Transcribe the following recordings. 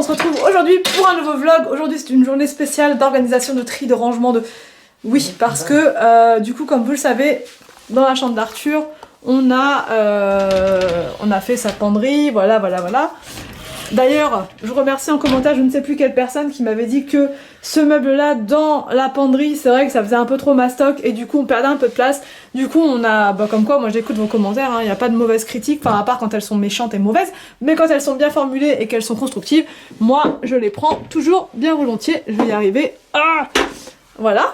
se retrouve aujourd'hui pour un nouveau vlog. Aujourd'hui c'est une journée spéciale d'organisation, de tri, de rangement, de... Oui, parce que du coup comme vous le savez, dans la chambre d'Arthur, on a fait sa penderie, voilà. D'ailleurs, je remercie en commentaire, je ne sais plus quelle personne qui m'avait dit que ce meuble-là, dans la penderie, c'est vrai que ça faisait un peu trop mastoc et du coup on perdait un peu de place. Du coup on a, comme quoi, moi j'écoute vos commentaires, il n'y a pas de mauvaises critiques, enfin à part quand elles sont méchantes et mauvaises, mais quand elles sont bien formulées et qu'elles sont constructives, moi je les prends toujours bien volontiers, je vais y arriver. Ah, voilà.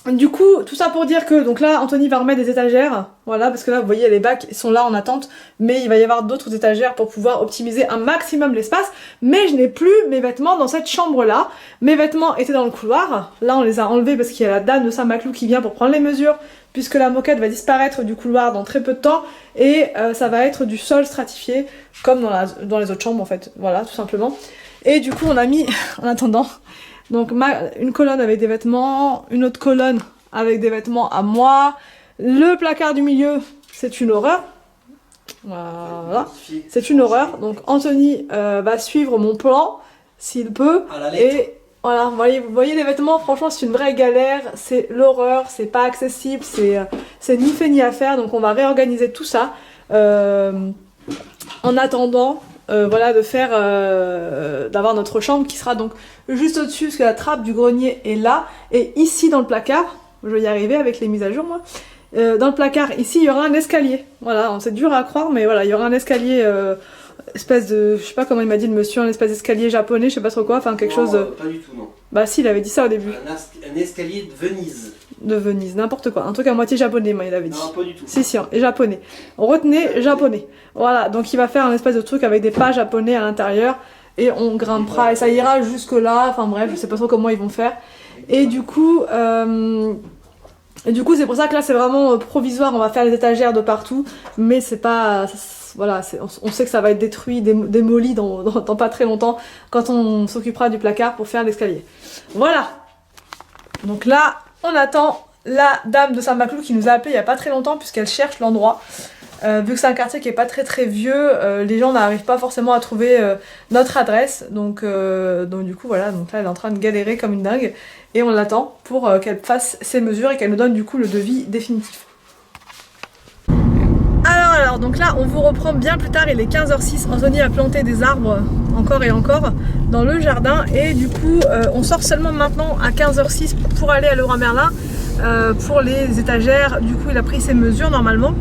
Du coup, tout ça pour dire que, donc là, Anthony va remettre des étagères, voilà, parce que là, vous voyez, les bacs sont là en attente, mais il va y avoir d'autres étagères pour pouvoir optimiser un maximum l'espace, mais je n'ai plus mes vêtements dans cette chambre-là. Mes vêtements étaient dans le couloir, là, on les a enlevés parce qu'il y a la dame de Saint-Maclou qui vient pour prendre les mesures, puisque la moquette va disparaître du couloir dans très peu de temps, et ça va être du sol stratifié, comme dans les autres chambres, en fait, voilà, tout simplement. Et du coup, on a mis, en attendant... Donc une colonne avec des vêtements, une autre colonne avec des vêtements à moi. Le placard du milieu, c'est une horreur. Voilà, c'est une horreur. Donc Anthony va suivre mon plan, s'il peut. Et voilà, vous voyez les vêtements, franchement c'est une vraie galère. C'est l'horreur, c'est pas accessible, c'est ni fait ni à faire. Donc on va réorganiser tout ça. En attendant... voilà, d'avoir notre chambre qui sera donc juste au-dessus, parce que la trappe du grenier est là, et ici dans le placard, je vais y arriver avec les mises à jour moi, dans le placard ici il y aura un escalier, voilà, c'est dur à croire mais voilà, il y aura un escalier, espèce de, je sais pas comment il m'a dit le monsieur, un espèce d'escalier japonais, je sais pas trop quoi, enfin quelque chose... Pas du tout non. Bah si, il avait dit ça au début. Un escalier de Venise. De Venise, n'importe quoi, un truc à moitié japonais, moi il avait dit. Non, pas du tout. Si, et japonais. Retenez japonais. Voilà, donc il va faire un espèce de truc avec des pas japonais à l'intérieur et on grimpera et ça ira jusque là, enfin bref, je sais pas trop comment ils vont faire. Et du coup, c'est pour ça que là c'est vraiment provisoire, on va faire les étagères de partout, mais c'est pas... Voilà, on sait que ça va être détruit, démoli dans pas très longtemps quand on s'occupera du placard pour faire l'escalier. Voilà. Donc là, on attend la dame de Saint-Maclou qui nous a appelé il y a pas très longtemps puisqu'elle cherche l'endroit. Vu que c'est un quartier qui est pas très vieux, les gens n'arrivent pas forcément à trouver notre adresse. Donc du coup voilà, donc là elle est en train de galérer comme une dingue et on l'attend pour qu'elle fasse ses mesures et qu'elle nous donne du coup le devis définitif. Alors, donc là on vous reprend bien plus tard, il est 15h06, Anthony a planté des arbres encore et encore dans le jardin et du coup on sort seulement maintenant à 15h06 pour aller à Leroy Merlin pour les étagères. Du coup il a pris ses mesures normalement.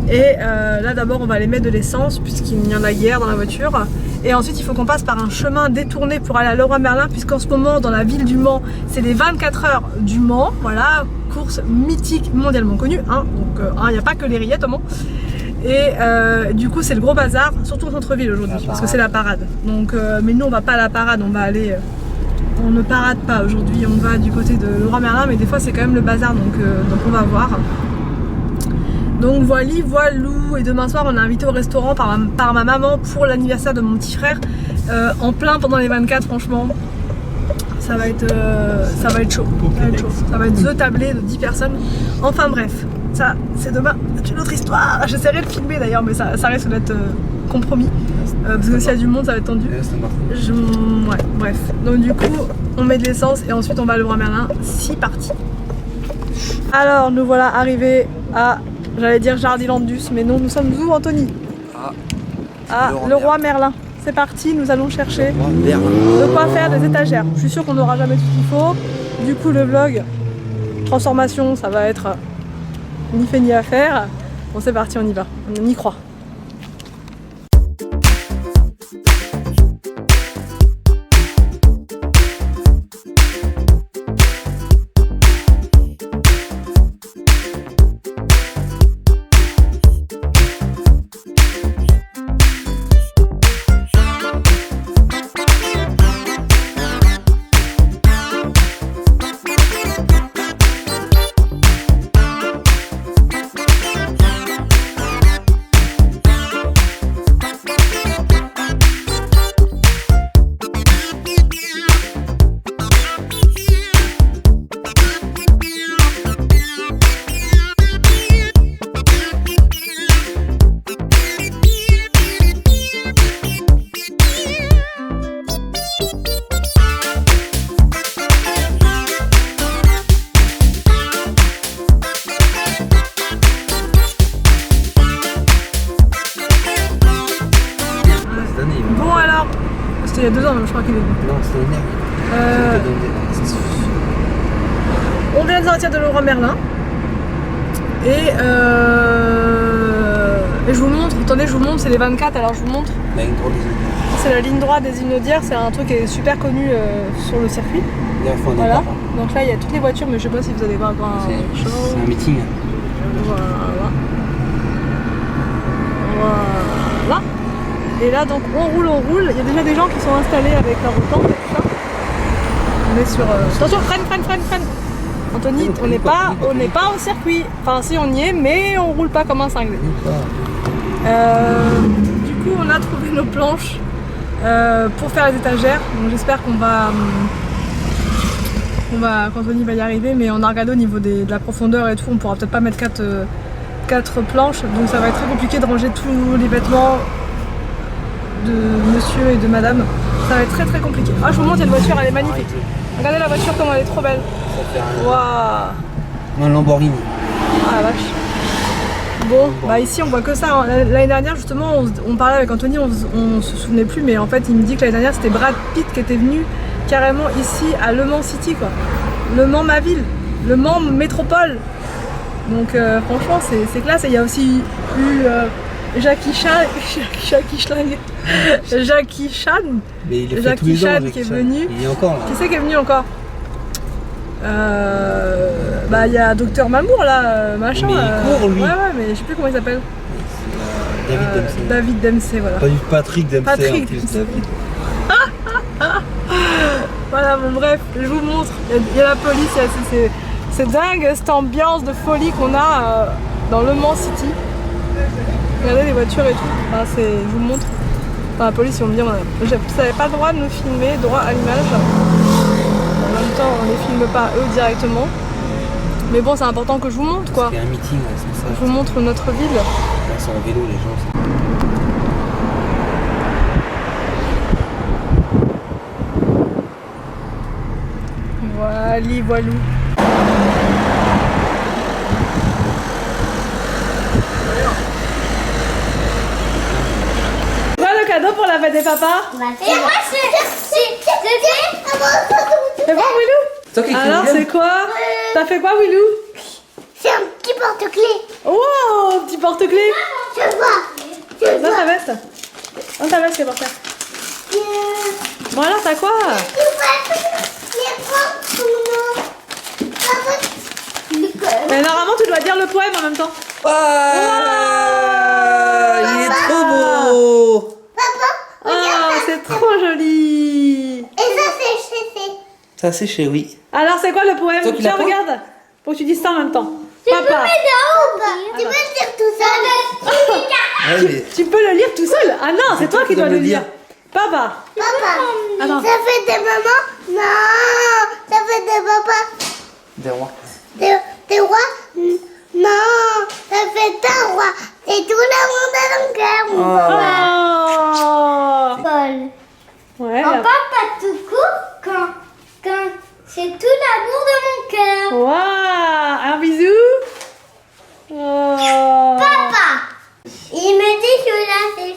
Et là d'abord on va aller mettre de l'essence puisqu'il y en a guère dans la voiture. Et ensuite il faut qu'on passe par un chemin détourné pour aller à Leroy Merlin puisqu'en ce moment dans la ville du Mans c'est les 24 heures du Mans. Voilà, course mythique mondialement connue, hein. Donc il n'y a pas que les rillettes au Mans. Et du coup c'est le gros bazar, surtout au centre-ville aujourd'hui parce que c'est la parade. Donc mais nous on va pas à la parade, on va aller... on ne parade pas aujourd'hui, on va du côté de Leroy Merlin mais des fois c'est quand même le bazar donc on va voir. Donc voilou, et demain soir on est invité au restaurant par ma maman pour l'anniversaire de mon petit frère en plein pendant les 24, franchement ça va être chaud, ça va être the tablé de 10 personnes, enfin bref, ça c'est demain, c'est une autre histoire, j'essaierai de filmer d'ailleurs mais ça risque d'être compromis parce que s'il y a du monde ça va être tendu. Ouais, bref, donc du coup on met de l'essence et ensuite on va à Leroy Merlin, c'est parti. Alors nous voilà arrivés à... J'allais dire Jardilandus, mais non, nous sommes où, Anthony? À Leroy Merlin. C'est parti, nous allons chercher de quoi faire des étagères. Je suis sûre qu'on n'aura jamais tout ce qu'il faut. Du coup, le vlog transformation, ça va être ni fait ni à faire. Bon, c'est parti, on y va. On y croit. y a 2 ans même, je crois qu'il est venu. Non, c'était une On vient de sortir de Leroy Merlin. Et je vous montre, attendez, je vous montre, c'est les 24, alors je vous montre. C'est la ligne droite des Inaudières, c'est un truc qui est super connu sur le circuit. Voilà. Donc là il y a toutes les voitures, mais je sais pas si vous allez voir c'est un meeting. Voilà. Voilà. Et là donc on roule. Il y a déjà des gens qui sont installés avec leur tente et tout ça. On est sur. Attention, freine. Anthony, on n'est pas au circuit. Enfin si on y est, mais on roule pas comme un cinglé. Du coup on a trouvé nos planches pour faire les étagères. Donc j'espère qu'Anthony va y arriver, mais on a regardé au niveau de la profondeur et tout, on pourra peut-être pas mettre 4 planches, donc ça va être très compliqué de ranger tous les vêtements de monsieur et de madame. Ça va être très compliqué. Ah, je vous montre, il y a une voiture, elle est magnifique. Regardez la voiture, comment elle est trop belle. Waouh. Un Lamborghini. Ah la vache. Bon, bah ici on voit que ça. L'année dernière justement, on parlait avec Anthony, on se souvenait plus, mais en fait il me dit que l'année dernière c'était Brad Pitt qui était venu carrément ici à Le Mans City quoi. Le Mans ma ville, Le Mans métropole. Donc franchement c'est classe. Et il y a aussi eu Jackie Chan. Mais il est fait tous Jackie les ans, Chan Jackie qui est Chan. venu. Il est encore là. Qui c'est qui est venu encore? Bah il y a Docteur Mamour là, machin. Mais il court lui. Ouais mais je sais plus comment il s'appelle. David Dempsey. David Dempsey, voilà. Pas du Patrick Dempsey Patrick en plus. Dempsey. Voilà, bon bref, je vous montre. Il y a la police, c'est dingue cette ambiance de folie qu'on a dans Le Mans City. Regardez les voitures et tout. Enfin, je vous montre. Enfin, la police, ils vont me dire, vous n'avez pas le droit de nous filmer, droit à l'image. En même temps, on les filme pas eux directement. Mais bon, c'est important que je vous montre quoi. C'est un meeting, ouais, c'est ça. Je vous montre notre ville. Là, c'est en vélo, les gens. Voilou. Voilà le cadeau pour la fête des papas. Et moi, c'est Fais voir Willou. Alors c'est quoi? T'as fait quoi Willou? c'est un petit porte-clés. Oh, petit porte-clés. Je vois. Dans ta veste. Dans ta veste, c'est pour ça. Bon alors t'as quoi? Mais normalement tu dois dire le poème en même temps. Oh, il est trop beau. Papa, Ah, c'est trop joli. et ça, c'est Ça c'est chez oui. Alors c'est quoi le poème? Toi qui Tiens l'as pas regarde. Faut que tu dises ça en même temps. Tu peux Papa. Tu peux le dire tout seul. Ouais, mais Tu peux le lire tout seul? Ah non, c'est toi qui dois le lire. Papa. Papa, Attends. ça fait des mamans? Non, ça fait des papas. des rois. Des rois? Non, ça fait d'un roi. C'est tout l'amour de ton cœur, mon Oh. papa. Paul. Ouais. En papa tout court, quand c'est tout l'amour de mon cœur. Waouh. Un bisou. Oh. Papa, il me dit que là c'est...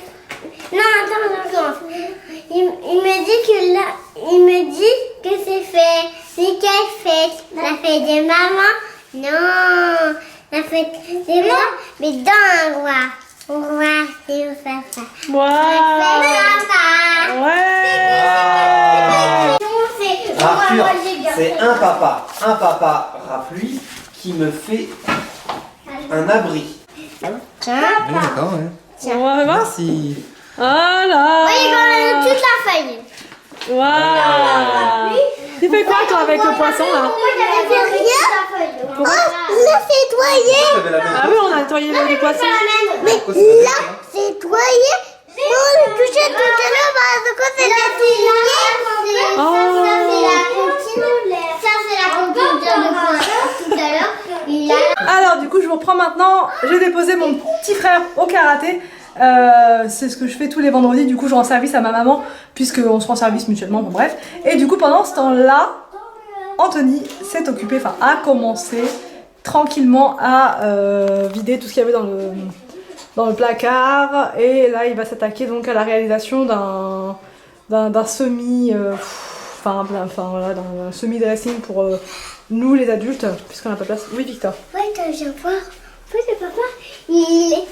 Non, attends. Il me dit que c'est fait. Mais quelle fête? La fête des mamans? Non, la fête des mamans, mais dans un roi. Au roi, c'est au papa. Waouh. Papa. Ouais. Arthur, c'est un papa rafluie qui me fait un abri. Oui, d'accord, ouais. On va voir. Merci. Voilà. Oui, on a toute la feuille. Waouh. Tu fais quoi toi avec le poisson là? Moi, j'avais fait rien. Oh, là, c'est nettoyé. Ah oui, on a nettoyé les poissons. Mais là, c'est nettoyé. Moi, on l'a touché tout à l'heure parce que c'est nettoyé. Oh. Ça, c'est la cantine de poisson. Tout à l'heure, il a... Alors du coup je vous reprends maintenant, j'ai déposé mon petit frère au karaté, c'est ce que je fais tous les vendredis, du coup je rends service à ma maman puisqu'on se rend service mutuellement, bon bref. Et du coup pendant ce temps-là, Anthony s'est occupé, enfin a commencé tranquillement à vider tout ce qu'il y avait dans le placard, et là il va s'attaquer donc à la réalisation d'un semi, enfin voilà, d'un semi-dressing pour nous les adultes, puisqu'on n'a pas de place. Oui, Victor. Ouais, je viens voir. En fait, le papa, il est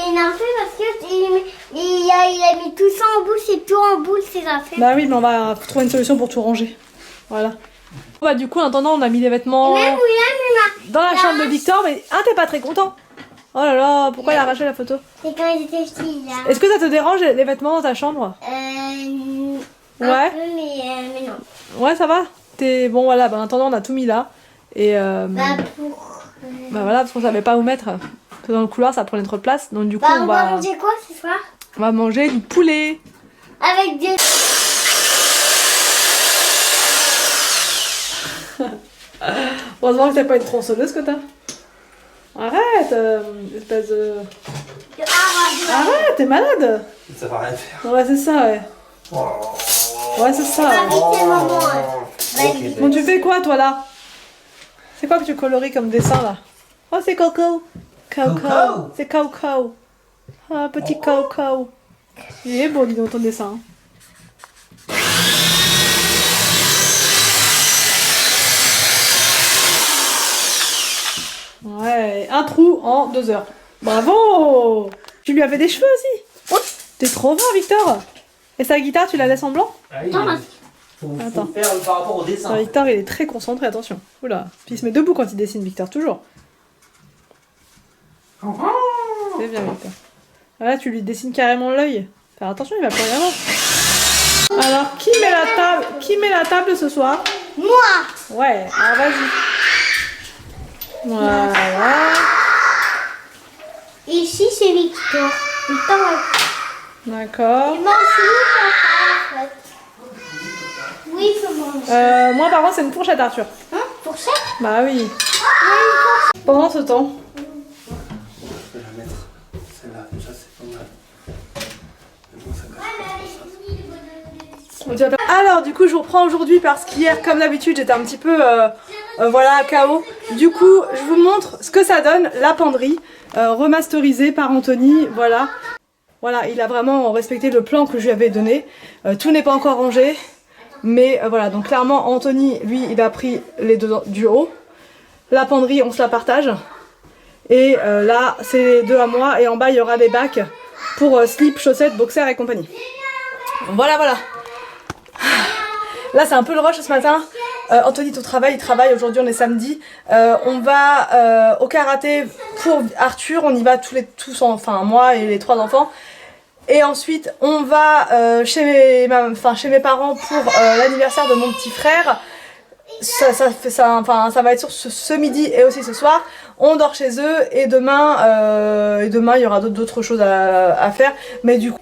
énervé parce qu'il a mis tout ça en boule, c'est tout en boule, ses affaires. Bah oui, mais on va trouver une solution pour tout ranger. Voilà. Bah du coup, en attendant, on a mis les vêtements Même William, dans la chambre de Victor, mais t'es pas très content. Oh là là, pourquoi il a arraché la photo? c'est quand il était petit, là. Est-ce que ça te dérange les vêtements dans ta chambre? Un Ouais. peu, mais non. Ouais, ça va. T'es bon, voilà. Bah, en attendant, on a tout mis là. Et Bah, bah voilà, parce qu'on savait pas où mettre. Parce que dans le couloir, ça prenait trop de place. Donc du coup, on va manger quoi ce soir? on va manger du poulet. Avec des... Heureusement que t'as pas une tronçonneuse que t'as. Arrête, espèce de... Arrête, t'es malade. Ça va rien faire. Ouais, c'est ça, ouais. Ouais, c'est ça. Bon, tu fais quoi, toi, là? C'est quoi que tu coloris comme dessin, là? Oh, c'est Coco. Coco. C'est Coco. Ah, petit Coco. Il est beau, dis donc, ton dessin. Ouais, un trou en 2 heures. Bravo! Tu lui as fait des cheveux aussi? Oh, t'es trop fort, Victor! Et sa guitare, tu la laisses en blanc? Ah oui, faut Attends. faire par rapport au dessin. Victor, il est très concentré, attention. Oula. Puis il se met debout quand il dessine, Victor, toujours. C'est bien, Victor. Là, tu lui dessines carrément l'œil. Faire attention, il va plus rien voir. Alors, qui met la table ce soir? Moi! Ouais, alors vas-y. Voilà. Ici, c'est Victor. Victor, D'accord. il mange où, en fait? Oui, il faut manger. Moi, par contre, c'est une fourchette, Arthur. Hein? Pour ça? Bah oui. Pendant ce temps, Je vais la mettre. Celle-là, déjà, c'est pas mal. Mais bon, ça cache. alors du coup je vous reprends aujourd'hui parce qu'hier comme d'habitude j'étais un petit peu voilà KO. Du coup je vous montre ce que ça donne, la penderie remasterisée par Anthony. Voilà, il a vraiment respecté le plan que je lui avais donné. Tout n'est pas encore rangé, mais voilà, donc clairement Anthony lui il a pris les deux du haut. La penderie on se la partage. Et là c'est les deux à moi et en bas il y aura des bacs pour slip, chaussettes, boxers et compagnie. Voilà. Là c'est un peu le rush ce matin. Anthony est au travail, il travaille, aujourd'hui on est samedi. On va au karaté pour Arthur, on y va enfin moi et les 3 enfants. Et ensuite on va chez mes parents pour l'anniversaire de mon petit frère. Ça va être sur ce midi et aussi ce soir. On dort chez eux et demain il y aura d'autres choses à faire. Mais du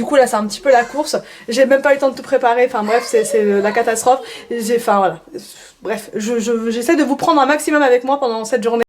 coup là c'est un petit peu la course. J'ai même pas eu le temps de tout préparer. Enfin bref, c'est la catastrophe. Enfin voilà. Bref, j'essaie de vous prendre un maximum avec moi pendant cette journée.